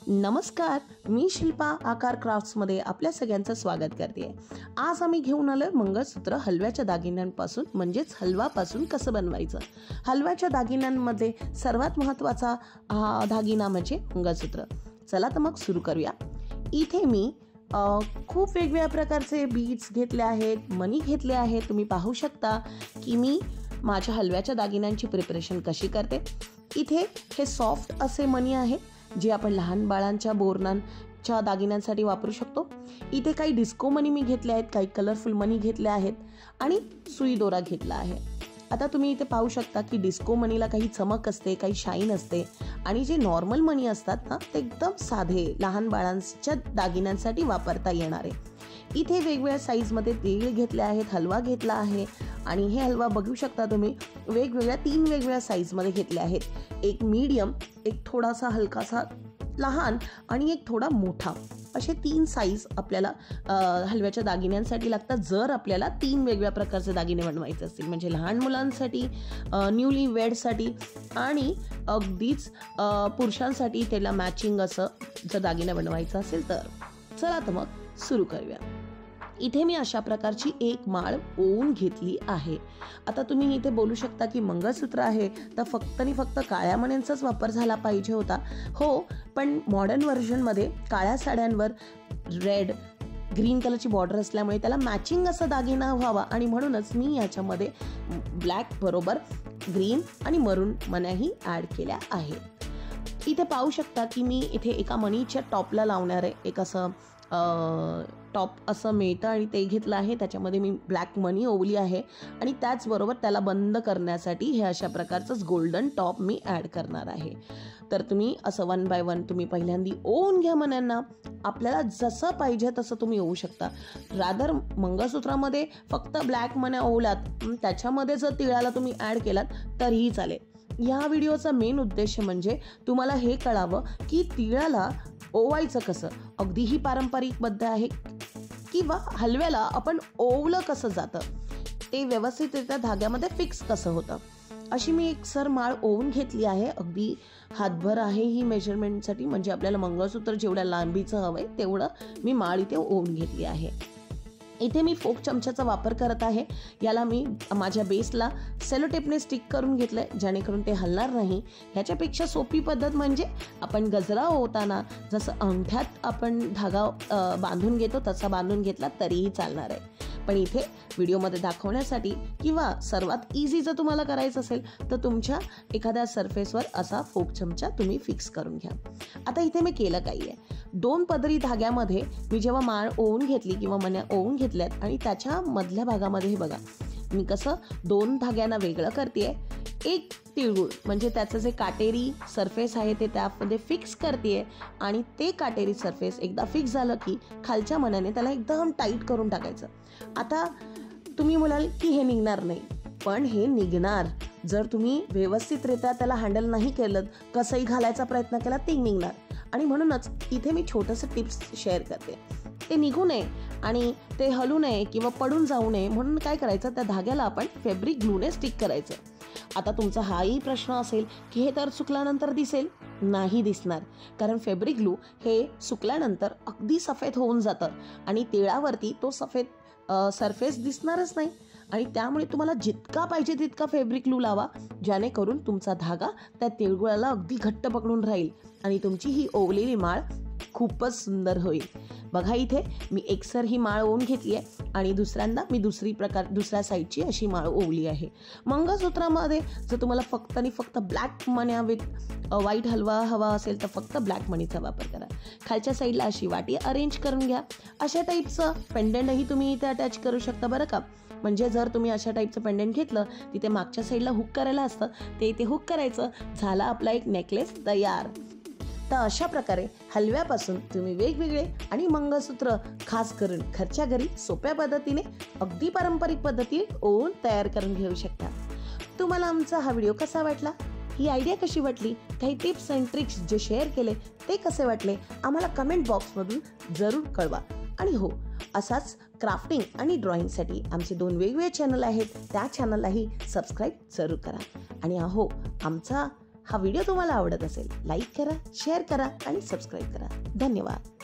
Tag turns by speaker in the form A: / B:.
A: नमस्कार, मी शिल्पा आकार क्राफ्ट्समध्ये आपल्या सगळ्यांचं स्वागत करते. आज आम्ही घेऊन आलोय मंगळसूत्र हलव्याच्या दागिन्यांपासून म्हणजेच हलवापासून कसं बनवायचं. हलव्याच्या दागिन्यांमध्ये सर्वात महत्त्वाचा दागिना म्हणजे मंगळसूत्र. चला तर मग सुरू करूया. इथे मी खूप वेगवेगळ्या प्रकारचे बीड्स घेतले आहेत, मणी घेतले आहेत. तुम्ही पाहू शकता की मी माझ्या हलव्याच्या दागिन्यांची प्रिपरेशन कशी करते. इथे हे सॉफ्ट असे मणी आहेत जे आपण लहान बाळांच्या बोरणांच्या दागिन्यांसाठी वापरू शकतो. इथे काही डिस्को मणी मी घेतले आहेत, काही कलरफुल मणी घेतले आहेत आणि सुई दोरा घेतला आहे. आता तुम्ही इथे पाहू शकता की डिस्को मणीला काही चमक असते, काही शाईन असते आणि जे नॉर्मल मणी असतात ना ते एकदम साधे लहान बाळांच्या दागिन्यांसाठी वापरता येणारे. इथे वेगवेगळ्या साईजमध्ये तेल घेतले आहेत, हलवा घेतला आहे आणि हे हलवा बघू शकता तुम्ही वेगवेगळ्या 3 वेगवेगळ्या साईजमध्ये घेतले आहेत. एक मीडियम, एक थोडासा हलकासा लहान आणि एक थोडा मोठा, असे 3 साईज आपल्याला हलव्याच्या दागिन्यांसाठी लागतात. जर आपल्याला 3 वेगवेगळ्या प्रकारचे दागिने बनवायचे असतील म्हणजे लहान मुलांसाठी, न्यूली वेडसाठी आणि अगदीच पुरुषांसाठी त्याला मॅचिंग असं जर दागिना बनवायचा असेल तर. चला तर मग सुरू करूया. इथे मी अशा प्रकारची एक माळ ओवून घेतली आहे. आता तुम्ही इथे बोलू शकता की मंगळसूत्र आहे तर फक्त आणि फक्त काळ्या मण्यांचाच वापर झाला पाहिजे होता. हो, पण मॉडर्न व्हर्जनमध्ये काळ्या साड्यांवर रेड ग्रीन कलरची बॉर्डर असल्यामुळे त्याला मॅचिंग असा दागिना व्हावा आणि म्हणूनच मी याच्यामध्ये ब्लॅक बरोबर ग्रीन आणि मरून मण्याही ॲड केल्या आहेत. इथे पाहू शकता की मी इथे एका मणीच्या टॉपला लावणारे एक असं टॉप असं मिळतं आणि ते घेतलं आहे. त्याच्यामध्ये मी ब्लॅक मनी ओवली आहे आणि त्याचबरोबर त्याला बंद करण्यासाठी हे अशा प्रकारचंच गोल्डन टॉप मी ॲड करणार आहे. तर तुम्ही असं 1 बाय 1 तुम्ही पहिल्यांदी ओवून घ्या मण्यांना. आपल्याला जसं पाहिजे तसं तुम्ही ओवू शकता. रादर मंगळसूत्रामध्ये फक्त ब्लॅक मण्या ओवलात, त्याच्यामध्ये जर तिळाला तुम्ही ॲड केलात तरीही चालेल. या व्हिडिओचा मेन उद्देश म्हणजे तुम्हाला हे कळावं की तिळाला ओवायचं कसं. अगदी ही पारंपरिक पद्धत आहे किंवा हलव्याला आपण ओवलं कसं जातं, ते व्यवस्थितरित्या धाग्यामध्ये फिक्स कसं होतं. अशी मी एक सर माळ ओवून घेतली आहे. अगदी हातभर आहे ही मेजरमेंटसाठी, म्हणजे आपल्याला मंगळसूत्र जेवढ्या लांबीचं हवं आहे तेवढं मी माळ इथे ओवून घेतली आहे. इथे मी फोक चमच्याचा वापर करत आहे. याला मी माझ्या बेसला सेलो टेपने स्टिक करून घेतलंय जेणेकरून ते हलणार नाही. ह्याच्यापेक्षा सोपी पद्धत म्हणजे आपण गजरा ओवताना जसं अंगठ्यात आपण धागा बांधून घेतो तसा बांधून घेतला तरीही चालणार आहे. पण इथे व्हिडिओमध्ये दाखवण्यासाठी किंवा सर्वात इझी जर तुम्हाला करायचं असेल तर तुमच्या एखाद्या सरफेसवर असा फोक चमचा तुम्ही फिक्स करून घ्या. आता इथे मी केलं काही आहे, 2 पदरी धाग्यामध्ये मी जेव्हा माळ ओवून घेतली किंवा मण्या ओवून घेतल्यात आणि त्याच्या मधल्या भागामध्ये हे बघा मी कसं 2 धाग्यांना वेगळं करतेय. एक तिळगुळ म्हणजे त्याचं जे काटेरी सरफेस आहे ते त्यामध्ये फिक्स करतेय आणि ते काटेरी सरफेस एकदा फिक्स झालं की खालच्या मण्याने त्याला एकदम टाईट करून टाकायचं. आता तुम्ही म्हणाल की हे निघणार नाही, पण हे निघणार. जर तुम्ही व्यवस्थितरित्या त्याला हँडल नाही केलं, कसंही घालायचा प्रयत्न केला ते निघणार. आणि म्हणूनच इथे मी छोटंसं टिप्स शेअर करते. ते निघू नये आणि ते हलू नये किंवा पडून जाऊ नये म्हणून काय करायचं, त्या धाग्याला आपण फॅब्रिक ग्लूने स्टिक करायचं. आता तुमचा हाही प्रश्न असेल की हे तर सुकल्यानंतर दिसेल. नाही दिसणार, कारण फॅब्रिक ग्लू हे सुकल्यानंतर अगदी सफेद होऊन जातं आणि तिळावरती तो सफेद सरफेस दिसणारच नाही. आणि त्यामुळे तुम्हाला जितका पाहिजे तितका फॅब्रिक ग्लू लावा जेणेकरून तुमचा धागा त्या तिळगुळाला अगदी घट्ट पकडून राहील आणि तुमची ही ओवलेली माळ खूपच सुंदर होईल. बघा इथे मी एकसर ही माळ ओवून घेतली आहे आणि दुसऱ्यांदा मी दुसऱ्या साईडची अशी माळ ओवली आहे. मंगळसूत्रामध्ये जर तुम्हाला फक्त आणि फक्त ब्लॅक मण्या विथ व्हाईट हलवा हवा असेल तर फक्त ब्लॅक मणीचा वापर करा. खालच्या साईडला अशी वाटी अरेंज करून घ्या. अशा टाईपचं पेंडंटही तुम्ही इथे अटॅच करू शकता बरं का. म्हणजे जर तुम्ही अशा टाईपचं पेंडंट घेतलं तिथे मागच्या साईडला हुक करायला असतं, ते इथे हुक करायचं, झाला आपला एक नेकलेस तयार. तर अशा प्रकारे हलव्यापासून तुम्ही वेगवेगळे आणि मंगळसूत्र खास करून घरच्या घरी सोप्या पद्धतीने अगदी पारंपरिक पद्धतीने ओवून तयार करून घेऊ शकता. तुम्हाला आमचा हा व्हिडिओ कसा वाटला, ही आयडिया कशी वाटली, काही टिप्स अँड ट्रिक्स जे शेअर केले ते कसे वाटले आम्हाला कमेंट बॉक्समधून जरूर कळवा. आणि हो, असाच क्राफ्टिंग आणि ड्रॉइंगसाठी आमचे 2 वेगवेगळे चॅनल आहेत, त्या चॅनललाही सबस्क्राईब जरूर करा. आणि हो, आमचा हा व्हिडिओ तुम्हाला आवडत असेल लाईक करा, शेअर करा आणि सबस्क्राईब करा. धन्यवाद.